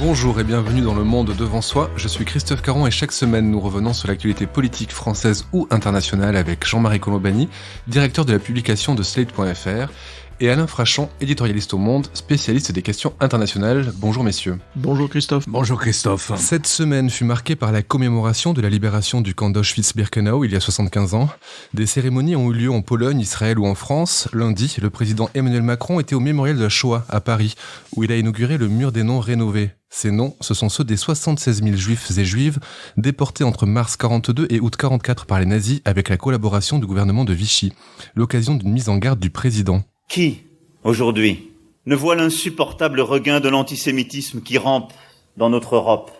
Bonjour et bienvenue dans Le Monde Devant Soi, je suis Christophe Caron et chaque semaine nous revenons sur l'actualité politique française ou internationale avec Jean-Marie Colombani, directeur de la publication de Slate.fr, et Alain Frachon, éditorialiste au Monde, spécialiste des questions internationales. Bonjour messieurs. Bonjour Christophe. Bonjour Christophe. Cette semaine fut marquée par la commémoration de la libération du camp d'Auschwitz-Birkenau il y a 75 ans. Des cérémonies ont eu lieu en Pologne, Israël ou en France. Lundi, le président Emmanuel Macron était au mémorial de la Shoah à Paris, où il a inauguré le mur des noms rénové. Ces noms, ce sont ceux des 76 000 juifs et juives déportés entre mars 42 et août 44 par les nazis avec la collaboration du gouvernement de Vichy. L'occasion d'une mise en garde du président. Qui, aujourd'hui, ne voit l'insupportable regain de l'antisémitisme qui rampe dans notre Europe,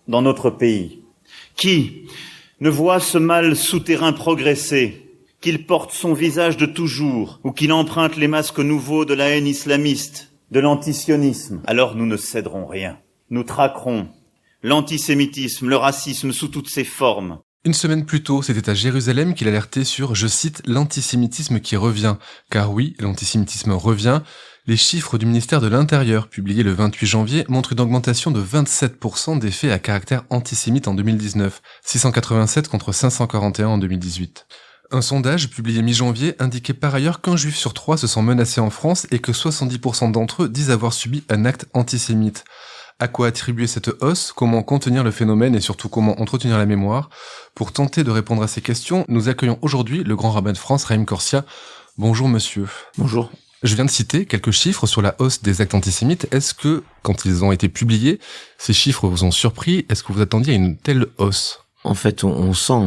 dans notre pays? Qui ne voit ce mal souterrain progresser, qu'il porte son visage de toujours, ou qu'il emprunte les masques nouveaux de la haine islamiste, de l'antisionisme? Alors nous ne céderons rien. Nous traquerons l'antisémitisme, le racisme sous toutes ses formes. Une semaine plus tôt, c'était à Jérusalem qu'il alertait sur, je cite, l'antisémitisme qui revient. Car oui, l'antisémitisme revient. Les chiffres du ministère de l'Intérieur, publiés le 28 janvier, montrent une augmentation de 27% des faits à caractère antisémite en 2019, 687 contre 541 en 2018. Un sondage publié mi-janvier indiquait par ailleurs qu'un juif sur 3 se sent menacé en France et que 70% d'entre eux disent avoir subi un acte antisémite. À quoi attribuer cette hausse? Comment contenir le phénomène et surtout comment entretenir la mémoire? Pour tenter de répondre à ces questions, nous accueillons aujourd'hui le grand rabbin de France, Raïm Korsia. Bonjour monsieur. Bonjour. Je viens de citer quelques chiffres sur la hausse des actes antisémites. Est-ce que, quand ils ont été publiés, ces chiffres vous ont surpris? Est-ce que vous attendiez à une telle hausse? En fait, on sent,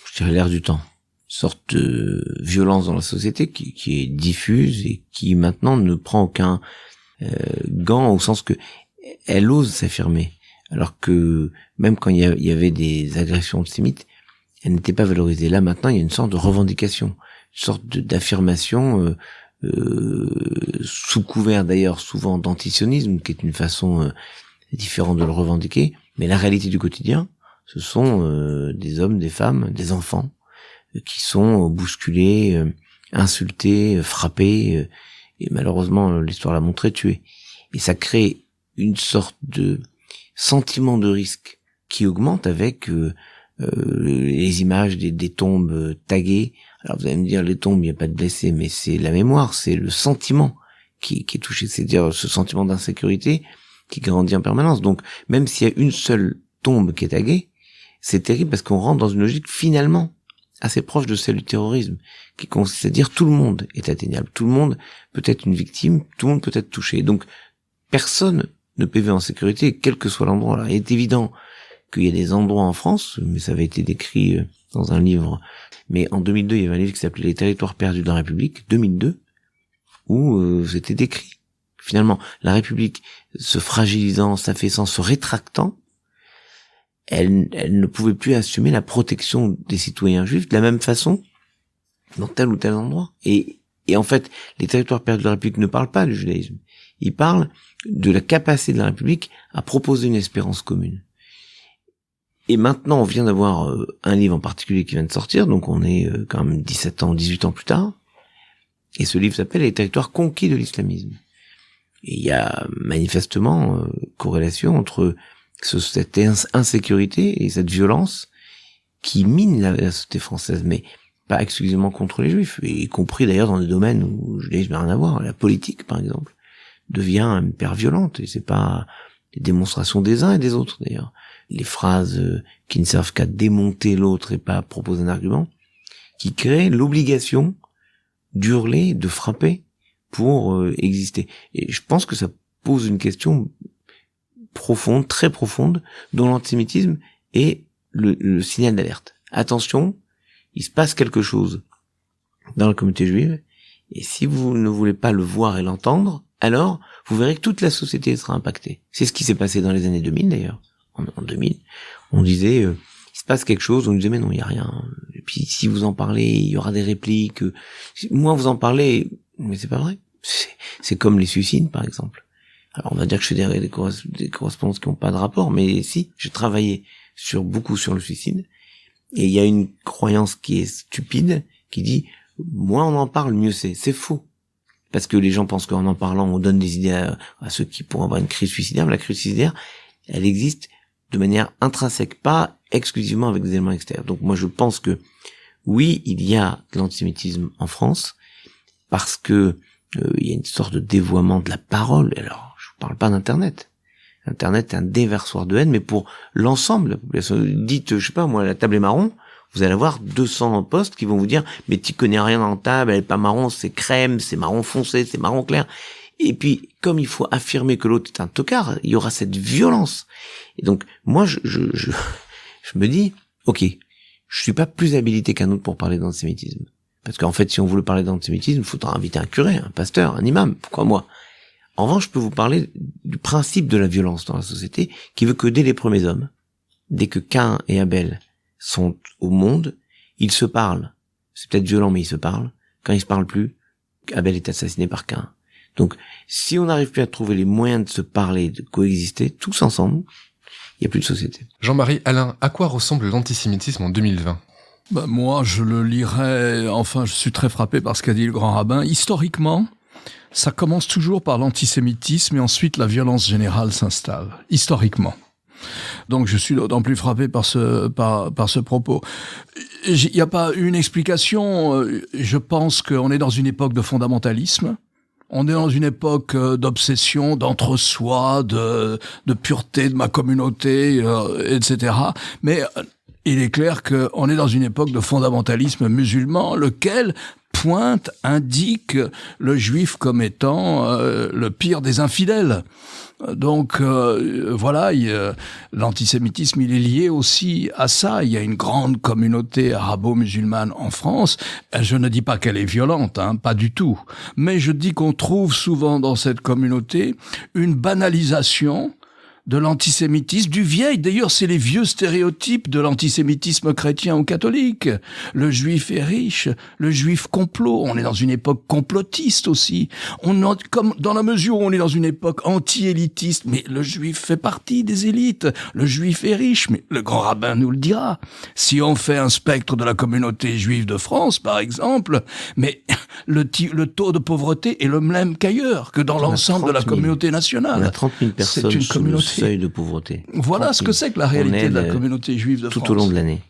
je dirais, l'air du temps. Une sorte de violence dans la société qui est diffuse et qui maintenant ne prend aucun gant, au sens que elle ose s'affirmer, alors que même quand il y avait des agressions antisémites, elles n'étaient pas valorisées. Là maintenant, il y a une sorte de revendication, une sorte d'affirmation sous couvert d'ailleurs souvent d'antisionisme, qui est une façon différente de le revendiquer. Mais la réalité du quotidien, ce sont des hommes, des femmes, des enfants qui sont bousculés, insultés, frappés, et malheureusement l'histoire l'a montré, tués. Et ça crée une sorte de sentiment de risque qui augmente avec les images des tombes taguées. Alors vous allez me dire, les tombes, il n'y a pas de blessés, mais c'est la mémoire, c'est le sentiment qui est touché, c'est-à-dire ce sentiment d'insécurité qui grandit en permanence. Donc même s'il y a une seule tombe qui est taguée, c'est terrible parce qu'on rentre dans une logique finalement assez proche de celle du terrorisme, qui consiste à dire tout le monde est atteignable, tout le monde peut être une victime, tout le monde peut être touché. Donc personne ne peut vivre en sécurité, quel que soit l'endroit. Là, il est évident qu'il y a des endroits en France, mais ça avait été décrit dans un livre, mais en 2002, il y avait un livre qui s'appelait Les territoires perdus de la République, 2002, où c'était décrit. Finalement, la République se fragilisant, s'affaissant, se rétractant, elle ne pouvait plus assumer la protection des citoyens juifs de la même façon dans tel ou tel endroit. Et en fait, les territoires perdus de la République ne parlent pas du judaïsme. Ils parlent de la capacité de la République à proposer une espérance commune. Et maintenant, on vient d'avoir un livre en particulier qui vient de sortir, donc on est quand même 17 ans, 18 ans plus tard, et ce livre s'appelle « Les territoires conquis de l'islamisme ». Et il y a manifestement corrélation entre cette insécurité et cette violence qui mine la société française, mais pas exclusivement contre les juifs, y compris d'ailleurs dans des domaines où le judaïsme n'a rien à voir. La politique, par exemple, devient hyper violente, et c'est pas les démonstrations des uns et des autres d'ailleurs. Les phrases qui ne servent qu'à démonter l'autre et pas à proposer un argument, qui créent l'obligation d'hurler, de frapper pour exister. Et je pense que ça pose une question profonde, très profonde, dont l'antisémitisme est le signal d'alerte. Attention, il se passe quelque chose dans la communauté juive, et si vous ne voulez pas le voir et l'entendre, alors vous verrez que toute la société sera impactée. C'est ce qui s'est passé dans les années 2000 d'ailleurs. En 2000, on disait il se passe quelque chose, on disait mais non, il y a rien. Et puis si vous en parlez, il y aura des répliques. Moins vous en parlez, mais c'est pas vrai. C'est comme les suicides par exemple. Alors on va dire que je fais des correspondances qui n'ont pas de rapport, mais si, j'ai travaillé beaucoup sur le suicide, et il y a une croyance qui est stupide, qui dit moins on en parle, mieux c'est. C'est faux. parce que les gens pensent qu'en en parlant, on donne des idées à ceux qui pourront avoir une crise suicidaire. Mais la crise suicidaire, elle existe de manière intrinsèque, pas exclusivement avec des éléments extérieurs. Donc moi, je pense que oui, il y a de l'antisémitisme en France, parce que il y a une sorte de dévoiement de la parole. Alors, je ne parle pas d'Internet. Internet est un déversoir de haine, mais pour l'ensemble de la population. Dites, je sais pas moi, la table est marron, vous allez avoir 200 postes qui vont vous dire « mais tu connais rien dans la table, elle est pas marron, c'est crème, c'est marron foncé, c'est marron clair ». Et puis, comme il faut affirmer que l'autre est un tocard, il y aura cette violence. Et donc, moi, je me dis, ok, je suis pas plus habilité qu'un autre pour parler d'antisémitisme. Parce qu'en fait, si on voulait parler d'antisémitisme, il faudra inviter un curé, un pasteur, un imam, pourquoi moi? En revanche, je peux vous parler du principe de la violence dans la société, qui veut que dès les premiers hommes, dès que Caïn et Abel sont au monde, ils se parlent. C'est peut-être violent, mais ils se parlent. Quand ils se parlent plus, Abel est assassiné par Caïn. Donc, si on n'arrive plus à trouver les moyens de se parler, de coexister, tous ensemble, il n'y a plus de société. Jean-Marie Alain, à quoi ressemble l'antisémitisme en 2020 ? Moi, je le lirais, enfin, je suis très frappé par ce qu'a dit le grand rabbin. Historiquement, ça commence toujours par l'antisémitisme et ensuite la violence générale s'installe, historiquement. Donc je suis d'autant plus frappé par ce propos. Il n'y a pas une explication. Je pense qu'on est dans une époque de fondamentalisme. On est dans une époque d'obsession, d'entre-soi, de pureté de ma communauté, etc. Mais il est clair qu'on est dans une époque de fondamentalisme musulman, lequel pointe, indique le juif comme étant le pire des infidèles. Donc voilà, l'antisémitisme, il est lié aussi à ça. Il y a une grande communauté arabo-musulmane en France. Je ne dis pas qu'elle est violente, pas du tout. Mais je dis qu'on trouve souvent dans cette communauté une banalisation de l'antisémitisme, d'ailleurs c'est les vieux stéréotypes de l'antisémitisme chrétien ou catholique. Le juif est riche, le juif complot, on est dans une époque complotiste aussi. Comme dans la mesure où on est dans une époque anti-élitiste, mais le juif fait partie des élites, le juif est riche, mais le grand rabbin nous le dira. Si on fait un spectre de la communauté juive de France, par exemple, mais le taux de pauvreté est le même qu'ailleurs, que dans l'ensemble de la communauté nationale. Il y a 30 000 personnes c'est une sous communauté. Le seuil de pauvreté. Voilà ce que c'est que la réalité de la communauté juive de France. Tout au long de l'année.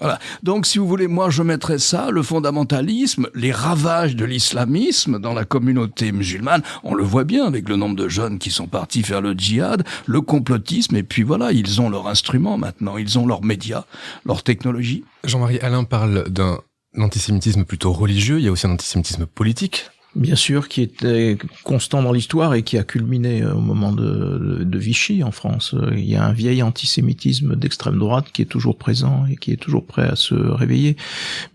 Voilà. Donc, si vous voulez, moi, je mettrais ça, le fondamentalisme, les ravages de l'islamisme dans la communauté musulmane. On le voit bien avec le nombre de jeunes qui sont partis faire le djihad, le complotisme, et puis voilà, ils ont leur instrument maintenant, ils ont leurs médias, leur technologie. Jean-Marie Alain parle d'un antisémitisme plutôt religieux, il y a aussi un antisémitisme politique. Bien sûr, qui était constant dans l'histoire et qui a culminé au moment de Vichy en France. Il y a un vieil antisémitisme d'extrême droite qui est toujours présent et qui est toujours prêt à se réveiller.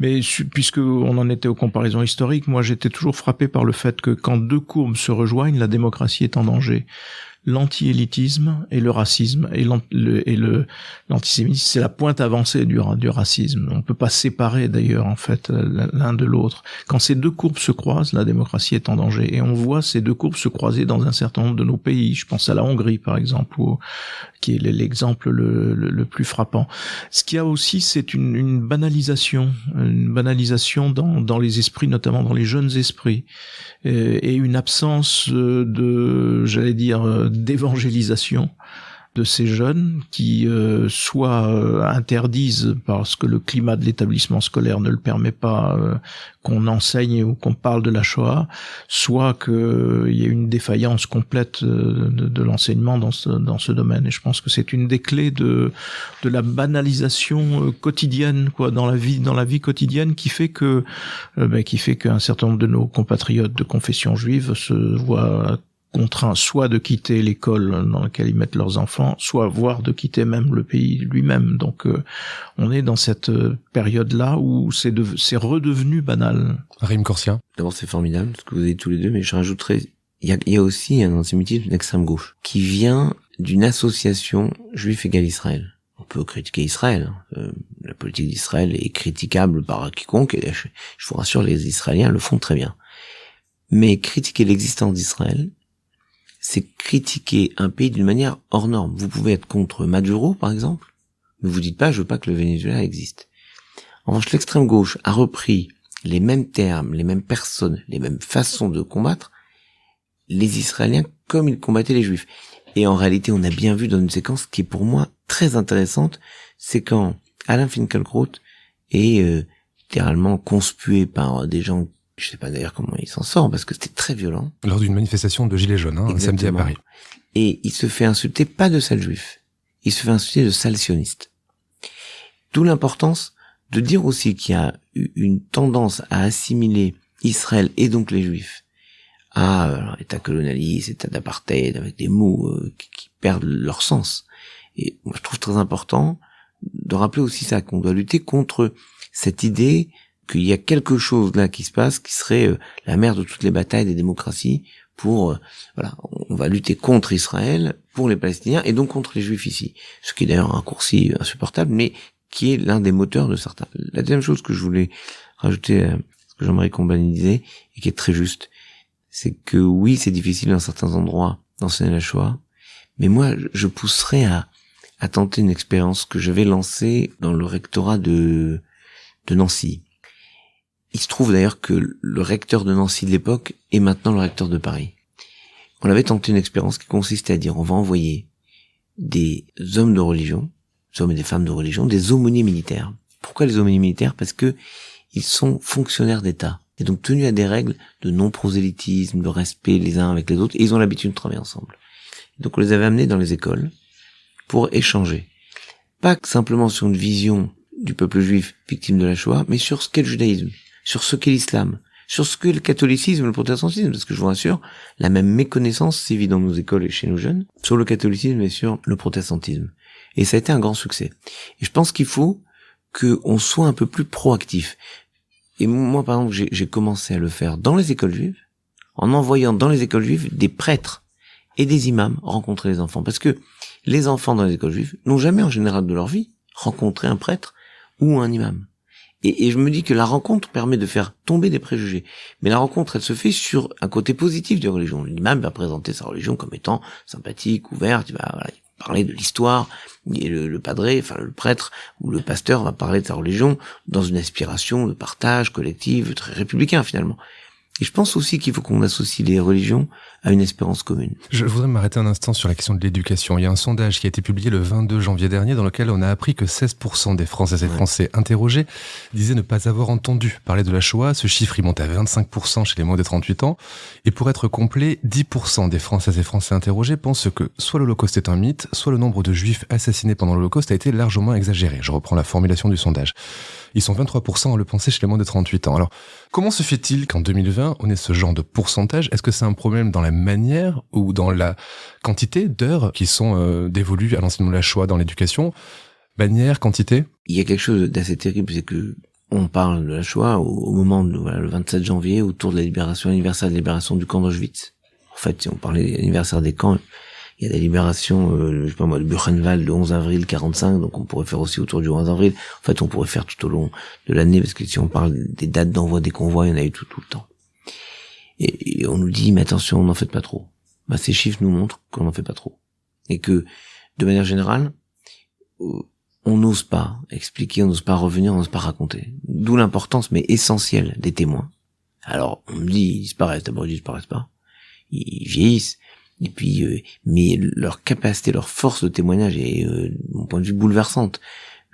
Mais puisque on en était aux comparaisons historiques, moi j'étais toujours frappé par le fait que quand deux courbes se rejoignent, la démocratie est en danger. L'anti-élitisme et le racisme et l'antisémitisme, c'est la pointe avancée du racisme. On peut pas séparer d'ailleurs en fait l'un de l'autre. Quand ces deux courbes se croisent, la démocratie est en danger. Et on voit ces deux courbes se croiser dans un certain nombre de nos pays. Je pense à la Hongrie par exemple, qui est l'exemple le plus frappant. Ce qu'il y a aussi, c'est une banalisation dans les esprits, notamment dans les jeunes esprits, et une absence d'évangélisation de ces jeunes qui soit interdisent parce que le climat de l'établissement scolaire ne le permet pas qu'on enseigne ou qu'on parle de la Shoah, soit qu'il y ait une défaillance complète de l'enseignement dans ce domaine. Et je pense que c'est une des clés de la banalisation quotidienne, dans la vie quotidienne, qui fait qu'un certain nombre de nos compatriotes de confession juive se voient contraints soit de quitter l'école dans laquelle ils mettent leurs enfants, soit voire de quitter même le pays lui-même. Donc on est dans cette période-là où c'est redevenu banal. Raïm Corsia. D'abord c'est formidable ce que vous avez tous les deux, mais je rajouterais, il y a aussi un antisémitisme d'extrême gauche qui vient d'une association Juifs égale Israël. On peut critiquer Israël. La politique d'Israël est critiquable par quiconque, et je vous rassure, les Israéliens le font très bien. Mais critiquer l'existence d'Israël, c'est critiquer un pays d'une manière hors norme. Vous pouvez être contre Maduro, par exemple, mais vous dites pas, je veux pas que le Venezuela existe. En revanche, l'extrême gauche a repris les mêmes termes, les mêmes personnes, les mêmes façons de combattre les Israéliens comme ils combattaient les Juifs. Et en réalité, on a bien vu dans une séquence qui est pour moi très intéressante, c'est quand Alain Finkielkraut est littéralement conspué par des gens, je sais pas d'ailleurs comment il s'en sort, parce que c'était très violent. Lors d'une manifestation de Gilets jaunes, un samedi à Paris. Et il se fait insulter pas de sale juif, il se fait insulter de sale sioniste. D'où l'importance de dire aussi qu'il y a une tendance à assimiler Israël et donc les Juifs à état colonialiste, état d'apartheid, avec des mots qui perdent leur sens. Et moi, je trouve très important de rappeler aussi ça, qu'on doit lutter contre cette idée qu'il y a quelque chose là qui se passe, qui serait la mère de toutes les batailles des démocraties pour, on va lutter contre Israël, pour les Palestiniens, et donc contre les Juifs ici. Ce qui est d'ailleurs un raccourci insupportable, mais qui est l'un des moteurs de certains. La deuxième chose que je voulais rajouter à ce que Jean-Marie Combani disait, et qui est très juste, c'est que oui, c'est difficile dans certains endroits d'enseigner la Shoah, mais moi, je pousserais à tenter une expérience que je vais lancer dans le rectorat de Nancy. Il se trouve d'ailleurs que le recteur de Nancy de l'époque est maintenant le recteur de Paris. On avait tenté une expérience qui consistait à dire, on va envoyer des hommes de religion, des hommes et des femmes de religion, des aumôniers militaires. Pourquoi les aumôniers militaires? Parce que ils sont fonctionnaires d'État, et donc tenus à des règles de non-prosélytisme, de respect les uns avec les autres, et ils ont l'habitude de travailler ensemble. Et donc on les avait amenés dans les écoles pour échanger. Pas simplement sur une vision du peuple juif victime de la Shoah, mais sur ce qu'est le judaïsme, sur ce qu'est l'islam, sur ce qu'est le catholicisme et le protestantisme, parce que je vous rassure, la même méconnaissance sévit dans nos écoles et chez nos jeunes, sur le catholicisme et sur le protestantisme. Et ça a été un grand succès. Et je pense qu'il faut qu'on soit un peu plus proactif. Et moi, par exemple, j'ai commencé à le faire dans les écoles juives, en envoyant dans les écoles juives des prêtres et des imams rencontrer les enfants. Parce que les enfants dans les écoles juives n'ont jamais, en général de leur vie, rencontré un prêtre ou un imam. Et je me dis que la rencontre permet de faire tomber des préjugés. Mais la rencontre, elle se fait sur un côté positif de religion. L'imam va présenter sa religion comme étant sympathique, ouverte, il va parler de l'histoire, et le padré, enfin le prêtre ou le pasteur va parler de sa religion dans une aspiration de partage collective, très républicain finalement. Et je pense aussi qu'il faut qu'on associe les religions à une espérance commune. Je voudrais m'arrêter un instant sur la question de l'éducation. Il y a un sondage qui a été publié le 22 janvier dernier dans lequel on a appris que 16% des Françaises et Français interrogés disaient ne pas avoir entendu parler de la Shoah. Ce chiffre, il monte à 25% chez les moins de 38 ans. Et pour être complet, 10% des Françaises et Français interrogés pensent que soit l'Holocauste est un mythe, soit le nombre de Juifs assassinés pendant l'Holocauste a été largement exagéré. Je reprends la formulation du sondage. Ils sont 23% à le penser chez les moins de 38 ans. Alors, comment se fait-il qu'en 2020, on ait ce genre de pourcentage? Est-ce que c'est un problème dans la manière ou dans la quantité d'heures qui sont dévolues à l'enseignement de la Shoah dans l'éducation? Manière, quantité? Il y a quelque chose d'assez terrible, c'est que on parle de la Shoah au moment de, le 27 janvier, autour de la libération, l'anniversaire de la libération du camp d'Auschwitz. En fait, si on parlait de l'anniversaire des camps, il y a des libérations, je sais pas moi, de Buchenwald le 11 avril 45, donc on pourrait faire aussi autour du 11 avril. En fait, on pourrait faire tout au long de l'année, parce que si on parle des dates d'envoi des convois, il y en a eu tout le temps. Et on nous dit, mais attention, n'en faites pas trop. Bah, ces chiffres nous montrent qu'on n'en fait pas trop. Et que, de manière générale, on n'ose pas expliquer, on n'ose pas revenir, on n'ose pas raconter. D'où l'importance, mais essentielle, des témoins. Alors, on me dit, ils disparaissent. D'abord, ils disparaissent pas. Ils vieillissent. Et puis, mais leur capacité, leur force de témoignage est, de mon point de vue, bouleversante.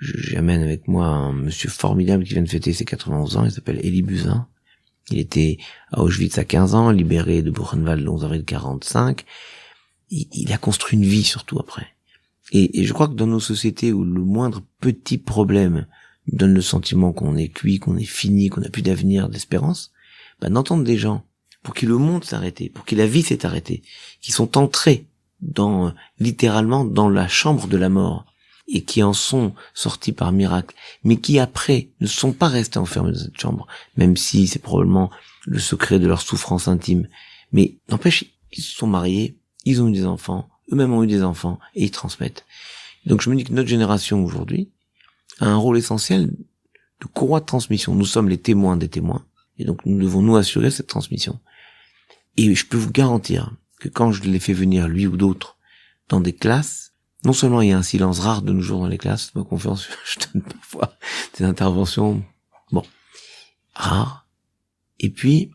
J'amène avec moi un monsieur formidable qui vient de fêter ses 91 ans, il s'appelle Elie Buzyn. Il était à Auschwitz à 15 ans, libéré de Buchenwald le 11 avril 45. Il a construit une vie surtout après. Et je crois que dans nos sociétés où le moindre petit problème donne le sentiment qu'on est cuit, qu'on est fini, qu'on n'a plus d'avenir, d'espérance, d'entendre des gens pour qui le monde s'est arrêté, pour qui la vie s'est arrêtée, qui sont entrés littéralement dans la chambre de la mort, et qui en sont sortis par miracle, mais qui après ne sont pas restés enfermés dans cette chambre, même si c'est probablement le secret de leur souffrance intime. Mais n'empêche, ils se sont mariés, ils ont eu des enfants, eux-mêmes ont eu des enfants, et ils transmettent. Donc je me dis que notre génération aujourd'hui a un rôle essentiel de courroie de transmission. Nous sommes les témoins des témoins, et donc nous devons nous assurer cette transmission. Et je peux vous garantir que quand je les fais venir, lui ou d'autres, dans des classes, non seulement il y a un silence rare de nos jours dans les classes, ma confiance, je donne parfois des interventions, rares, et puis,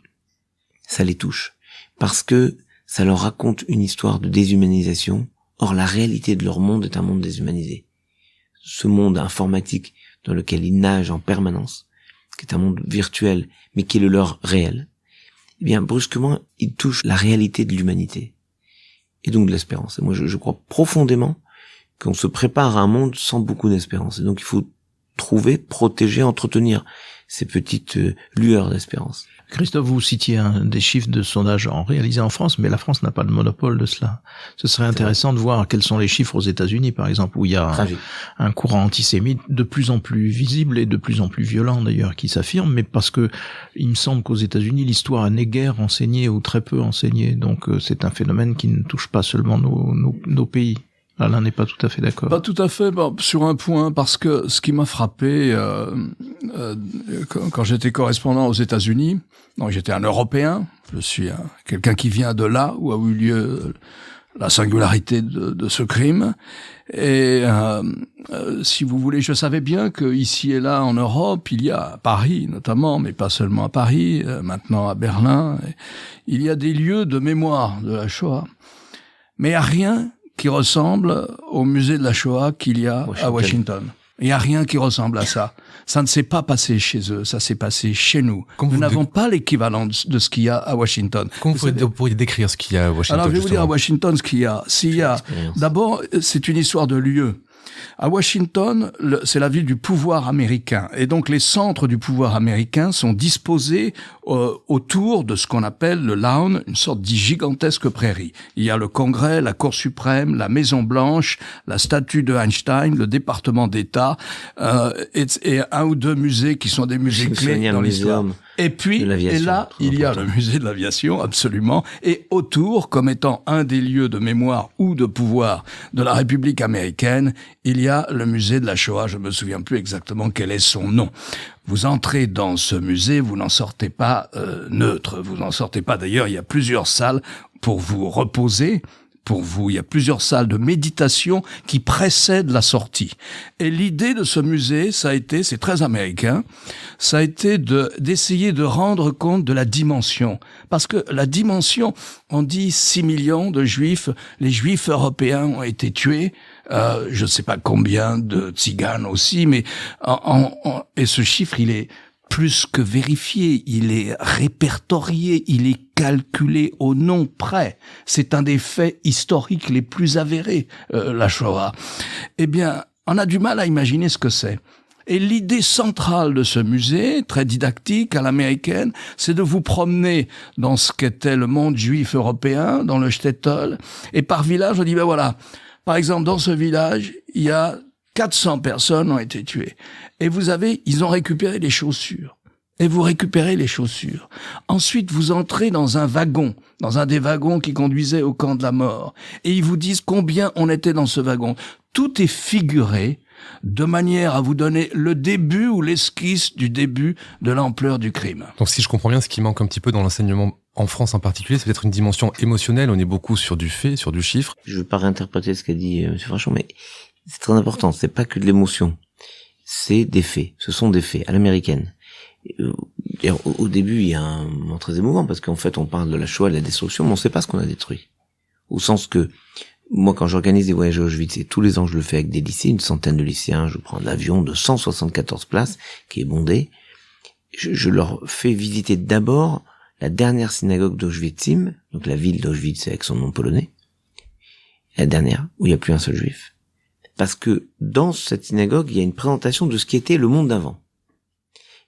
ça les touche. Parce que ça leur raconte une histoire de déshumanisation. Or, la réalité de leur monde est un monde déshumanisé. Ce monde informatique dans lequel ils nagent en permanence, qui est un monde virtuel, mais qui est le leur réel, eh bien, brusquement, ils touchent la réalité de l'humanité. Et donc de l'espérance. Et moi, je crois profondément qu'on se prépare à un monde sans beaucoup d'espérance. Et donc, il faut trouver, protéger, entretenir ces petites lueurs d'espérance. Christophe, vous citiez des chiffres de sondage réalisés en France, mais la France n'a pas le monopole de cela. Ce serait intéressant de voir quels sont les chiffres aux États-Unis, par exemple, où il y a un courant antisémite de plus en plus visible et de plus en plus violent d'ailleurs qui s'affirme, mais parce que il me semble qu'aux États-Unis, l'histoire n'est guère enseignée ou très peu enseignée. Donc c'est un phénomène qui ne touche pas seulement nos pays. Alain n'est pas tout à fait d'accord. Pas tout à fait, sur un point, parce que ce qui m'a frappé quand j'étais correspondant aux États-Unis, donc j'étais un Européen, je suis quelqu'un qui vient de là où a eu lieu la singularité de ce crime, et si vous voulez, je savais bien que ici et là en Europe, il y a à Paris notamment, mais pas seulement à Paris, maintenant à Berlin, il y a des lieux de mémoire de la Shoah, mais il n'y a rien qui ressemble au musée de la Shoah qu'il y a à Washington. Il n'y a rien qui ressemble à ça. Ça ne s'est pas passé chez eux, ça s'est passé chez nous. Nous n'avons pas l'équivalent de ce qu'il y a à Washington. Comment vous pourriez décrire ce qu'il y a à Washington? Alors, je vais vous dire à Washington ce qu'il y a. D'abord, c'est une histoire de lieu. À Washington, c'est la ville du pouvoir américain. Et donc, les centres du pouvoir américain sont disposés autour de ce qu'on appelle le lawn, une sorte de gigantesque prairie. Il y a le Congrès, la Cour suprême, la Maison Blanche, la statue de Einstein, le département d'État, et un ou deux musées qui sont des musées clés dans l'histoire. Et puis, et là, il y a le musée de l'aviation, absolument, et autour, comme étant un des lieux de mémoire ou de pouvoir de la République américaine, il y a le musée de la Shoah. Je me souviens plus exactement quel est son nom. Vous entrez dans ce musée, vous n'en sortez pas neutre. Vous n'en sortez pas. D'ailleurs, il y a plusieurs salles pour vous reposer. Il y a plusieurs salles de méditation qui précèdent la sortie. Et l'idée de ce musée, c'est très américain, ça a été d'essayer de rendre compte de la dimension. Parce que la dimension, on dit 6 millions de juifs, les juifs européens ont été tués, je ne sais pas combien de tziganes aussi, mais et ce chiffre, il est plus que vérifié, il est répertorié, il est calculé au nom près. C'est un des faits historiques les plus avérés, la Shoah. Eh bien, on a du mal à imaginer ce que c'est. Et l'idée centrale de ce musée, très didactique à l'américaine, c'est de vous promener dans ce qu'était le monde juif européen, dans le shtetl, et par village, on dit, ben voilà, par exemple, dans ce village, il y a 400 personnes ont été tuées. Et ils ont récupéré les chaussures. Et vous récupérez les chaussures. Ensuite, vous entrez dans un des wagons qui conduisaient au camp de la mort. Et ils vous disent combien on était dans ce wagon. Tout est figuré de manière à vous donner le début ou l'esquisse du début de l'ampleur du crime. Donc si je comprends bien, ce qui manque un petit peu dans l'enseignement en France en particulier, c'est peut-être une dimension émotionnelle. On est beaucoup sur du fait, sur du chiffre. Je veux pas réinterpréter ce qu'a dit M. Frachon, mais c'est très important. C'est pas que de l'émotion. C'est des faits. Ce sont des faits à l'américaine. Au début, il y a un moment très émouvant parce qu'en fait, on parle de la Shoah, de la destruction, mais on sait pas ce qu'on a détruit. Au sens que, moi, quand j'organise des voyages à Auschwitz, et tous les ans je le fais avec des lycées, une centaine de lycéens, je prends un avion de 174 places qui est bondé, je leur fais visiter d'abord la dernière synagogue d'Auschwitz-Im, donc la ville d'Auschwitz avec son nom polonais, la dernière, où il n'y a plus un seul juif. Parce que dans cette synagogue, il y a une présentation de ce qui était le monde d'avant.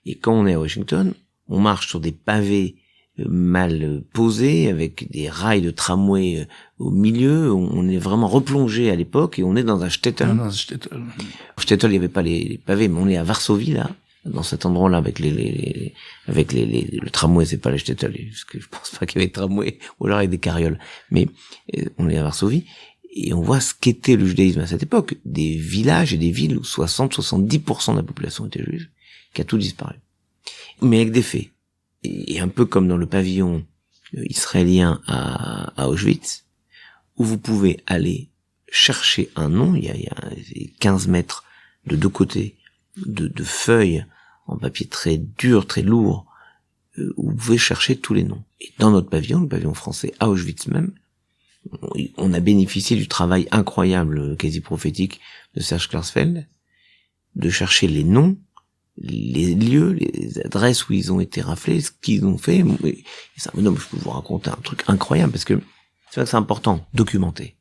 Et quand on est à Washington, on marche sur des pavés mal posés, avec des rails de tramway au milieu. On est vraiment replongé à l'époque et on est dans un shtetl. Shtetl, il n'y avait pas les pavés, mais on est à Varsovie, là, dans cet endroit-là, avec le tramway, c'est pas le shtetl, parce que je pense pas qu'il y avait de tramway, ou alors avec des carrioles. Mais on est à Varsovie. Et on voit ce qu'était le judaïsme à cette époque. Des villages et des villes où 60-70% de la population était juive, qui a tout disparu. Mais avec des faits. Et un peu comme dans le pavillon israélien à Auschwitz, où vous pouvez aller chercher un nom, il y a 15 mètres de deux côtés, de feuilles en papier très dur, très lourd, où vous pouvez chercher tous les noms. Et dans notre pavillon, le pavillon français à Auschwitz même, On a bénéficié du travail incroyable, quasi prophétique, de Serge Klarsfeld, de chercher les noms, les lieux, les adresses où ils ont été raflés, ce qu'ils ont fait. Et ça, non, je peux vous raconter un truc incroyable, parce que c'est vrai que c'est important, documenter.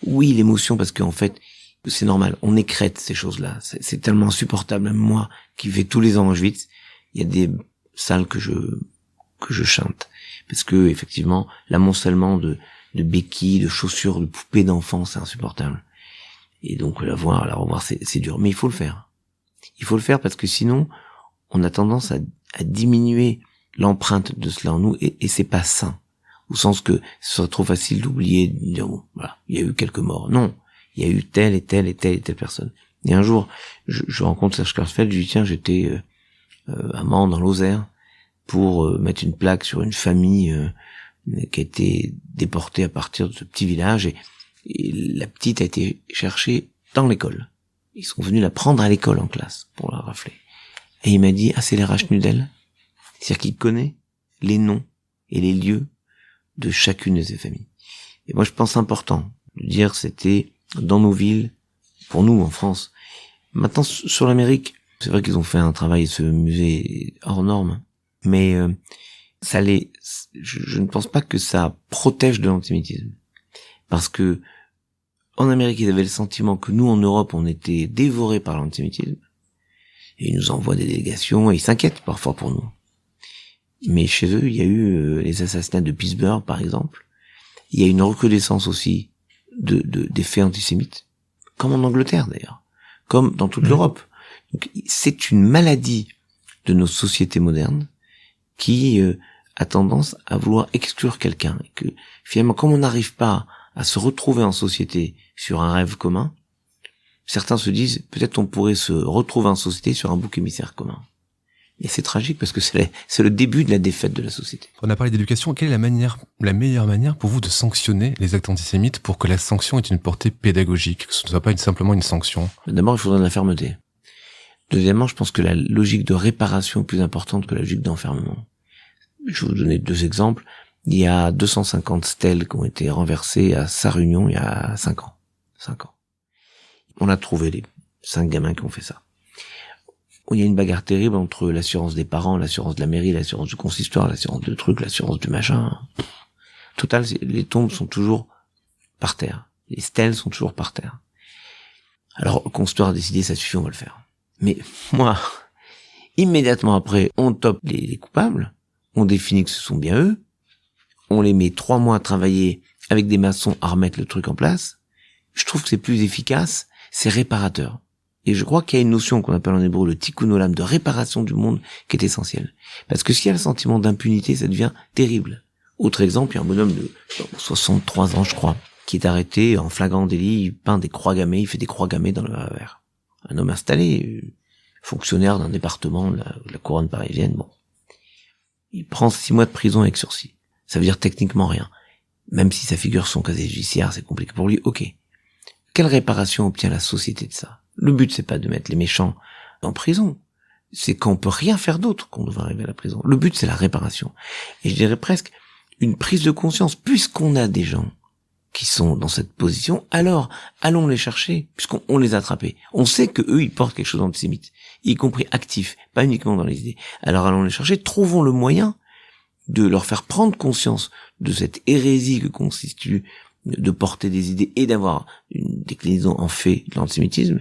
Oui, l'émotion, parce qu'en fait, c'est normal, on écrète ces choses-là. C'est tellement insupportable, même moi, qui vais tous les ans à Auschwitz, il y a des salles que je chante. Parce que, effectivement, l'amoncellement de béquilles, de chaussures, de poupées d'enfants, c'est insupportable. Et donc, la revoir, c'est dur. Mais il faut le faire. Il faut le faire parce que sinon, on a tendance à diminuer l'empreinte de cela en nous, et c'est pas sain. Au sens que ce serait trop facile d'oublier, de dire, bon, voilà, il y a eu quelques morts. Non. Il y a eu telle et telle et telle et telle personne. Et un jour, je rencontre Serge Klarsfeld, je lui dis, tiens, j'étais à Mans, dans l'Osère, pour mettre une plaque sur une famille qui a été déportée à partir de ce petit village, et la petite a été cherchée dans l'école. Ils sont venus la prendre à l'école en classe pour la rafler. Et il m'a dit, c'est les Rachnudel. C'est-à-dire qu'il connaît les noms et les lieux de chacune de ces familles. Et moi, je pense important de dire, c'était dans nos villes, pour nous en France. Maintenant, sur l'Amérique, c'est vrai qu'ils ont fait un travail, ce musée hors norme, mais je ne pense pas que ça protège de l'antisémitisme, parce que en Amérique, ils avaient le sentiment que nous, en Europe, on était dévorés par l'antisémitisme, et ils nous envoient des délégations, et ils s'inquiètent parfois pour nous. Mais chez eux, il y a eu les assassinats de Pittsburgh, par exemple. Il y a une recrudescence aussi des faits antisémites, comme en Angleterre d'ailleurs, comme dans toute l'Europe. Donc, c'est une maladie de nos sociétés modernes qui a tendance à vouloir exclure quelqu'un, et que finalement, comme on n'arrive pas à se retrouver en société sur un rêve commun, certains se disent peut-être on pourrait se retrouver en société sur un bouc émissaire commun. Et c'est tragique parce que c'est le début de la défaite de la société. On a parlé d'éducation. Quelle est la meilleure manière pour vous de sanctionner les actes antisémites pour que la sanction ait une portée pédagogique, que ce ne soit pas simplement une sanction? D'abord, il faudrait de la fermeté. Deuxièmement, je pense que la logique de réparation est plus importante que la logique d'enfermement. Je vais vous donner 2 exemples. Il y a 250 stèles qui ont été renversées à Sarre-Union il y a 5 ans. 5 ans. On a trouvé les 5 gamins qui ont fait ça. Il y a une bagarre terrible entre l'assurance des parents, l'assurance de la mairie, l'assurance du consistoire, l'assurance de trucs, l'assurance du machin. Total, les tombes sont toujours par terre. Les stèles sont toujours par terre. Alors, le consistoire a décidé, ça suffit, on va le faire. Mais moi, immédiatement après, on tope les coupables, on définit que ce sont bien eux, on les met 3 mois à travailler avec des maçons à remettre le truc en place. Je trouve que c'est plus efficace, c'est réparateur. Et je crois qu'il y a une notion qu'on appelle en hébreu le tikkun olam, de réparation du monde, qui est essentielle. Parce que s'il y a le sentiment d'impunité, ça devient terrible. Autre exemple, il y a un bonhomme de 63 ans, je crois, qui est arrêté en flagrant délit, il peint des croix gammées, il fait des croix gammées dans le RER. Un homme installé, fonctionnaire d'un département de la couronne parisienne, bon. Il prend 6 mois de prison avec sursis. Ça veut dire techniquement rien. Même si ça figure son casier judiciaire, c'est compliqué pour lui, ok. Quelle réparation obtient la société de ça? Le but, c'est pas de mettre les méchants en prison. C'est qu'on peut rien faire d'autre qu'on devrait arriver à la prison. Le but, c'est la réparation. Et je dirais presque une prise de conscience. Puisqu'on a des gens qui sont dans cette position, alors allons les chercher, puisqu'on les a attrapés. On sait que eux, ils portent quelque chose d'antisémite, y compris actif, pas uniquement dans les idées. Alors allons les chercher, trouvons le moyen de leur faire prendre conscience de cette hérésie que constitue de porter des idées et d'avoir une déclinaison en fait de l'antisémitisme.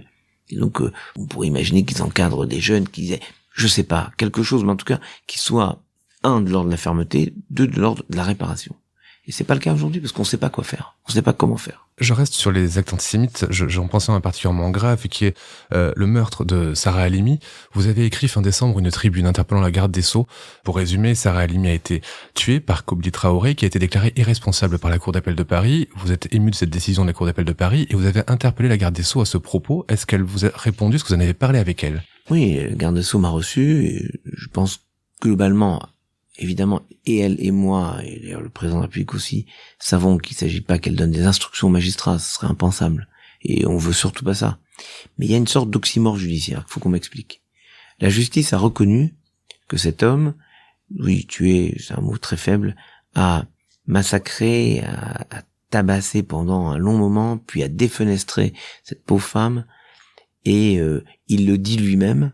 Et donc, on pourrait imaginer qu'ils encadrent des jeunes qui disaient, je sais pas, quelque chose, mais en tout cas, qui soit, 1, de l'ordre de la fermeté, 2, de l'ordre de la réparation. Et c'est pas le cas aujourd'hui, parce qu'on sait pas quoi faire. On sait pas comment faire. Je reste sur les actes antisémites, j'en pensais à un particulièrement grave, qui est le meurtre de Sarah Halimi. Vous avez écrit fin décembre une tribune interpellant la garde des Sceaux. Pour résumer, Sarah Halimi a été tuée par Kobli Traoré, qui a été déclaré irresponsable par la Cour d'appel de Paris. Vous êtes ému de cette décision de la Cour d'appel de Paris, et vous avez interpellé la garde des Sceaux à ce propos. Est-ce qu'elle vous a répondu? Est-ce que vous en avez parlé avec elle? Oui, la garde des Sceaux m'a reçu, et je pense globalement, évidemment, et elle et moi, et d'ailleurs le président de la République aussi, savons qu'il ne s'agit pas qu'elle donne des instructions aux magistrats, ce serait impensable. Et on veut surtout pas ça. Mais il y a une sorte d'oxymore judiciaire qu'il faut qu'on m'explique. La justice a reconnu que cet homme, oui, tué, c'est un mot très faible, a massacré, a tabassé pendant un long moment, puis a défenestré cette pauvre femme, et il le dit lui-même,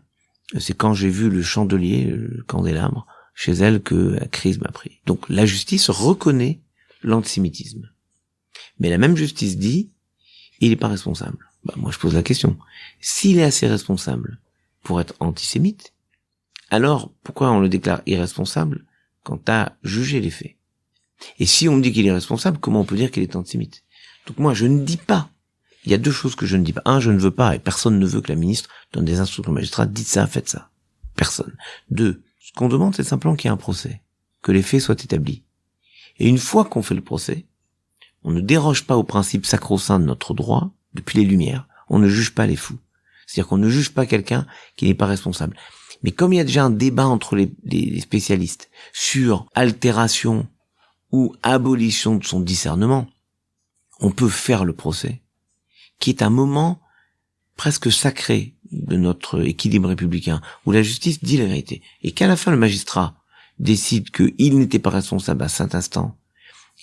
c'est quand j'ai vu le chandelier, le candélabre, chez elle que la crise m'a pris. Donc la justice reconnaît l'antisémitisme. Mais la même justice dit, il n'est pas responsable. Moi je pose la question, s'il est assez responsable pour être antisémite, alors pourquoi on le déclare irresponsable quand à juger les faits? Et si on me dit qu'il est responsable, comment on peut dire qu'il est antisémite? Donc moi je ne dis pas, il y a deux choses que je ne dis pas. Un, je ne veux pas, et personne ne veut que la ministre donne des instructions aux magistrats, dites ça, faites ça. Personne. Deux, ce qu'on demande c'est simplement qu'il y ait un procès, que les faits soient établis. Et une fois qu'on fait le procès, on ne déroge pas au principe sacro-saint de notre droit depuis les Lumières. On ne juge pas les fous. C'est-à-dire qu'on ne juge pas quelqu'un qui n'est pas responsable. Mais comme il y a déjà un débat entre les spécialistes sur altération ou abolition de son discernement, on peut faire le procès, qui est un moment presque sacré de notre équilibre républicain, où la justice dit la vérité, et qu'à la fin le magistrat décide qu'il n'était pas responsable à cet instant,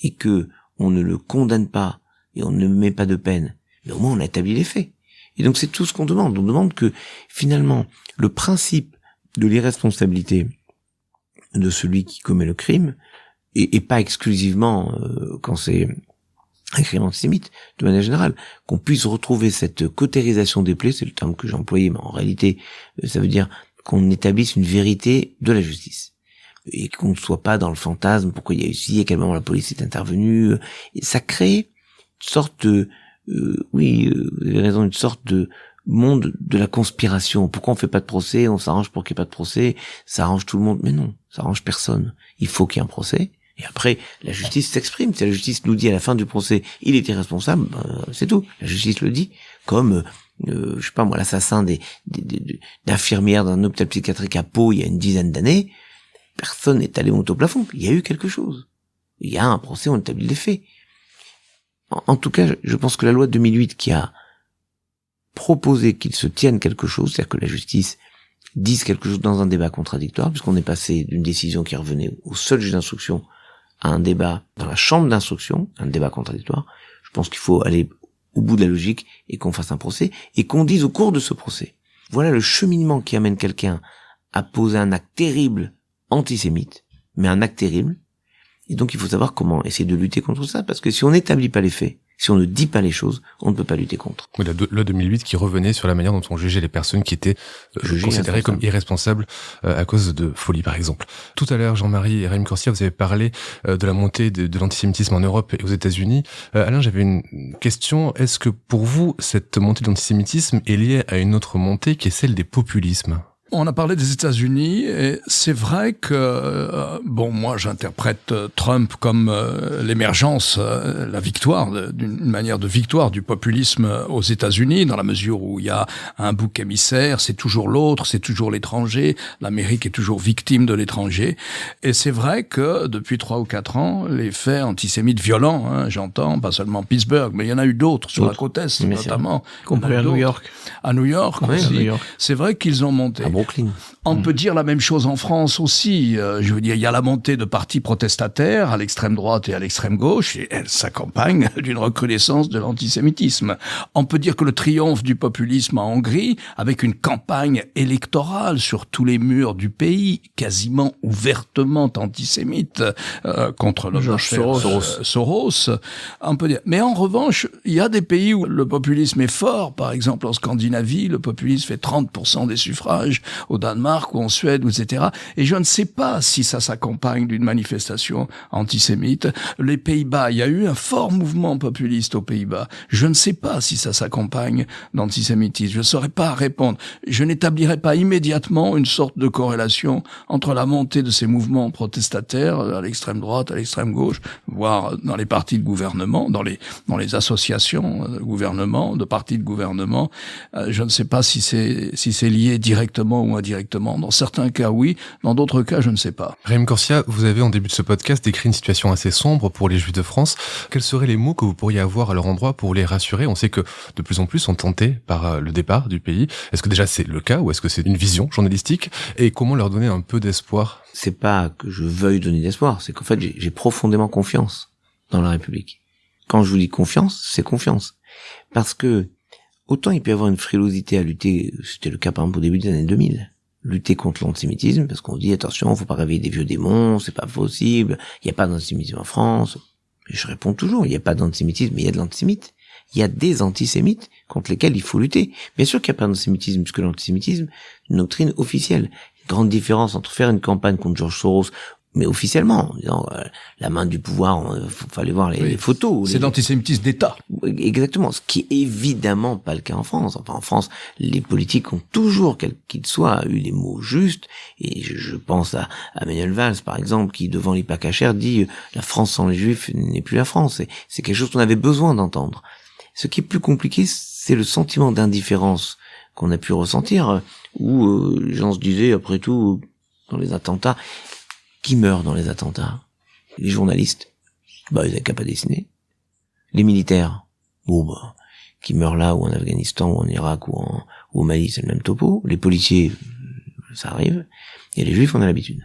et que on ne le condamne pas, et on ne met pas de peine, mais au moins on a établi les faits. Et donc c'est tout ce qu'on demande. On demande que finalement le principe de l'irresponsabilité de celui qui commet le crime, et pas exclusivement quand c'est un crime antisémite, de manière générale, qu'on puisse retrouver cette cautérisation des plaies, c'est le terme que j'ai employé, mais en réalité ça veut dire qu'on établisse une vérité de la justice, et qu'on ne soit pas dans le fantasme, pourquoi il y a eu ci, à quel moment la police est intervenue, et ça crée une sorte de, vous avez raison, une sorte de monde de la conspiration. Pourquoi on fait pas de procès? On s'arrange pour qu'il n'y ait pas de procès, ça arrange tout le monde. Mais non, ça arrange personne. Il faut qu'il y ait un procès. Et après, la justice s'exprime. Si la justice nous dit à la fin du procès, il était responsable, c'est tout. La justice le dit. Comme, je sais pas moi, l'assassin d'infirmières d'un hôpital psychiatrique à Pau il y a une dizaine d'années, personne n'est allé monter au plafond. Il y a eu quelque chose. Il y a un procès, on établit les faits. En tout cas, je pense que la loi de 2008 qui a proposé qu'il se tienne quelque chose, c'est-à-dire que la justice dise quelque chose dans un débat contradictoire, puisqu'on est passé d'une décision qui revenait au seul juge d'instruction à un débat dans la chambre d'instruction, un débat contradictoire, je pense qu'il faut aller au bout de la logique et qu'on fasse un procès, et qu'on dise au cours de ce procès, voilà le cheminement qui amène quelqu'un à poser un acte terrible antisémite, mais un acte terrible, et donc il faut savoir comment essayer de lutter contre ça, parce que si on n'établit pas les faits, si on ne dit pas les choses, on ne peut pas lutter contre. Oui, la loi 2008 qui revenait sur la manière dont on jugeait les personnes qui étaient considérées comme irresponsables à cause de folie, par exemple. Tout à l'heure, Jean-Marie et Raïm Corsia, vous avez parlé de la montée de l'antisémitisme en Europe et aux États-Unis. Alain, j'avais une question. Est-ce que pour vous, cette montée de l'antisémitisme est liée à une autre montée qui est celle des populismes ? On a parlé des États-Unis et c'est vrai que, moi j'interprète Trump comme l'émergence, la victoire, d'une manière de victoire du populisme aux États-Unis, dans la mesure où il y a un bouc émissaire, c'est toujours l'autre, c'est toujours l'étranger, l'Amérique est toujours victime de l'étranger. Et c'est vrai que depuis 3 ou 4 ans, les faits antisémites violents, j'entends, pas seulement Pittsburgh, mais il y en a eu d'autres sur la côte Est, notamment. Compris à New York. À New York aussi. C'est vrai qu'ils ont monté. Brooklyn. On peut dire la même chose en France aussi. Je veux dire, il y a la montée de partis protestataires à l'extrême droite et à l'extrême gauche, et elle s'accompagne d'une recrudescence de l'antisémitisme. On peut dire que le triomphe du populisme en Hongrie, avec une campagne électorale sur tous les murs du pays, quasiment ouvertement antisémite, contre l'homme d'affaires Soros, on peut dire. Mais en revanche, il y a des pays où le populisme est fort. Par exemple, en Scandinavie, le populisme fait 30% des suffrages, au Danemark ou en Suède, etc. Et je ne sais pas si ça s'accompagne d'une manifestation antisémite. Les Pays-Bas, il y a eu un fort mouvement populiste aux Pays-Bas. Je ne sais pas si ça s'accompagne d'antisémitisme. Je ne saurais pas répondre. Je n'établirais pas immédiatement une sorte de corrélation entre la montée de ces mouvements protestataires à l'extrême droite, à l'extrême gauche, voire dans les partis de gouvernement, dans les associations de gouvernement, de partis de gouvernement. Je ne sais pas si c'est lié directement ou indirectement. Dans certains cas, oui. Dans d'autres cas, je ne sais pas. Raïm Corsia, vous avez en début de ce podcast décrit une situation assez sombre pour les Juifs de France. Quels seraient les mots que vous pourriez avoir à leur endroit pour les rassurer? On sait que de plus en plus sont tentés par le départ du pays. Est-ce que déjà c'est le cas ou est-ce que c'est une vision journalistique? Et comment leur donner un peu d'espoir? C'est pas que je veuille donner d'espoir, c'est qu'en fait j'ai profondément confiance dans la République. quand je vous dis confiance, c'est confiance. Parce que, autant il peut y avoir une frilosité à lutter, c'était le cas par exemple au début des années 2000, lutter contre l'antisémitisme, parce qu'on dit attention, faut pas réveiller des vieux démons, c'est pas possible, il n'y a pas d'antisémitisme en France. Et je réponds toujours, il n'y a pas d'antisémitisme, mais il y a de l'antisémite. Il y a des antisémites contre lesquels il faut lutter. Bien sûr qu'il n'y a pas d'antisémitisme, puisque l'antisémitisme est une doctrine officielle. Une grande différence entre faire une campagne contre George Soros, mais officiellement, en disant la main du pouvoir, fallait voir les photos. C'est l'antisémitisme d'État. Exactement, ce qui est évidemment pas le cas en France. Enfin, en France, les politiques ont toujours, quel qu'il soit, eu les mots justes. Et je pense à Manuel Valls, par exemple, qui devant l'IPA-Cacher dit la France sans les Juifs n'est plus la France. Et c'est quelque chose qu'on avait besoin d'entendre. Ce qui est plus compliqué, c'est le sentiment d'indifférence qu'on a pu ressentir, où les gens se disaient, après tout, dans les attentats, qui meurt dans les attentats? Les journalistes, ils n'avaient qu'à pas dessiner. Les militaires, qui meurent là, ou en Afghanistan, ou en Irak, ou au Mali, c'est le même topo. Les policiers, ça arrive. Et les juifs, on a l'habitude.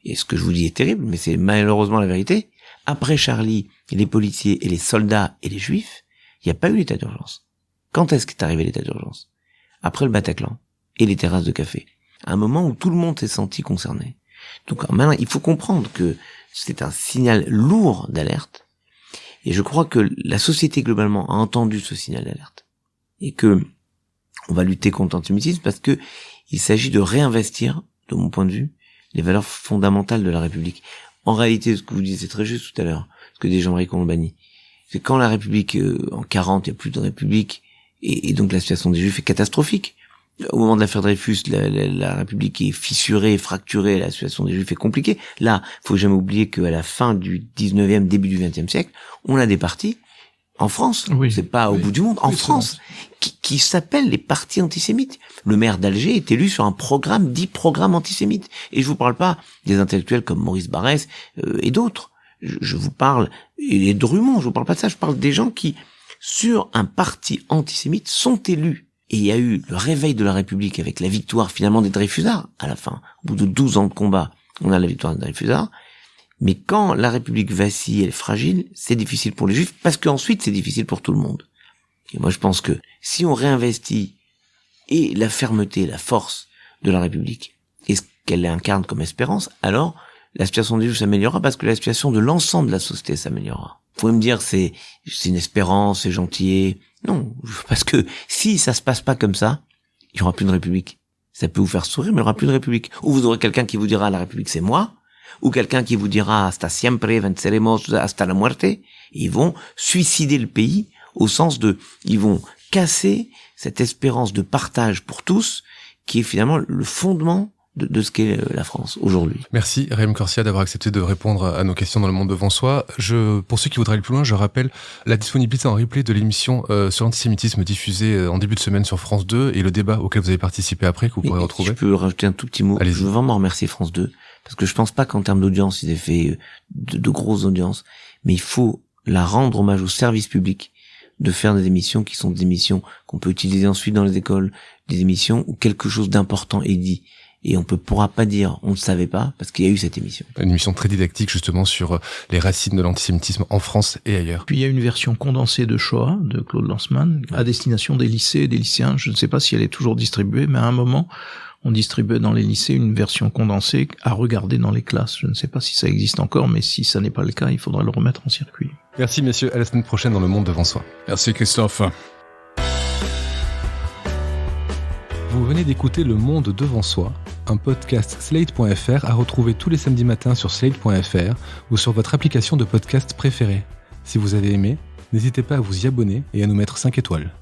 Et ce que je vous dis est terrible, mais c'est malheureusement la vérité. Après Charlie, les policiers et les soldats et les juifs, il n'y a pas eu l'état d'urgence. Quand est-ce qu'est arrivé l'état d'urgence? Après le Bataclan et les terrasses de café. À un moment où tout le monde s'est senti concerné. Donc maintenant, il faut comprendre que c'est un signal lourd d'alerte. Et je crois que la société globalement a entendu ce signal d'alerte. Et que on va lutter contre l'antisémitisme parce que il s'agit de réinvestir, de mon point de vue, les valeurs fondamentales de la République. En réalité, ce que vous disiez, c'est très juste tout à l'heure, ce que dit Jean-Marie Colombani. C'est quand la République, en 40, il n'y a plus de République, et donc la situation des Juifs est catastrophique. Au moment de l'affaire Dreyfus, la République est fissurée, fracturée, la situation des Juifs est compliquée. Là, faut jamais oublier qu'à la fin du 19e, début du 20e siècle, on a des partis, en France, c'est pas au bout du monde, en France, qui s'appellent les partis antisémites. Le maire d'Alger est élu sur un programme dit programme antisémite. Et je vous parle pas des intellectuels comme Maurice Barrès et d'autres. Je vous parle, et Drummond, je vous parle pas de ça, je parle des gens qui, sur un parti antisémite, sont élus. Et il y a eu le réveil de la République avec la victoire finalement des Dreyfusards, à la fin. Au bout de 12 ans de combat, on a la victoire des Dreyfusards. Mais quand la République vacille, elle est fragile, c'est difficile pour les Juifs, parce qu'ensuite c'est difficile pour tout le monde. Et moi je pense que si on réinvestit et la fermeté, la force de la République, et ce qu'elle incarne comme espérance, alors la situation des Juifs s'améliorera parce que la situation de l'ensemble de la société s'améliorera. Vous pouvez me dire c'est une espérance, c'est gentil. Non, parce que si ça se passe pas comme ça, il y aura plus de République. Ça peut vous faire sourire, mais il y aura plus de République. Ou vous aurez quelqu'un qui vous dira la République c'est moi, ou quelqu'un qui vous dira hasta siempre venceremos hasta la muerte. Et ils vont suicider le pays au sens de, ils vont casser cette espérance de partage pour tous, qui est finalement le fondement de ce qu'est la France aujourd'hui. Merci Raïm Corsia d'avoir accepté de répondre à nos questions dans le monde devant soi. Pour ceux qui voudraient aller plus loin, je rappelle la disponibilité en replay de l'émission sur l'antisémitisme diffusée en début de semaine sur France 2 et le débat auquel vous avez participé après, que vous pourrez retrouver. Je peux rajouter un tout petit mot. Allez-y. Je veux vraiment remercier France 2 parce que je pense pas qu'en termes d'audience ils aient fait de grosses audiences, mais il faut la rendre hommage au service public de faire des émissions qui sont des émissions qu'on peut utiliser ensuite dans les écoles, des émissions où quelque chose d'important est dit. Et on pourra pas dire on ne savait pas parce qu'il y a eu cette émission. Une émission très didactique justement sur les racines de l'antisémitisme en France et ailleurs. Puis il y a une version condensée de Shoah de Claude Lanzmann à destination des lycées et des lycéens. Je ne sais pas si elle est toujours distribuée, mais à un moment on distribuait dans les lycées une version condensée à regarder dans les classes. Je ne sais pas si ça existe encore, mais si ça n'est pas le cas, il faudra le remettre en circuit. Merci messieurs, à la semaine prochaine dans Le Monde devant soi. Merci Christophe. Vous venez d'écouter Le Monde devant soi, un podcast Slate.fr à retrouver tous les samedis matins sur Slate.fr ou sur votre application de podcast préférée. Si vous avez aimé, n'hésitez pas à vous y abonner et à nous mettre 5 étoiles.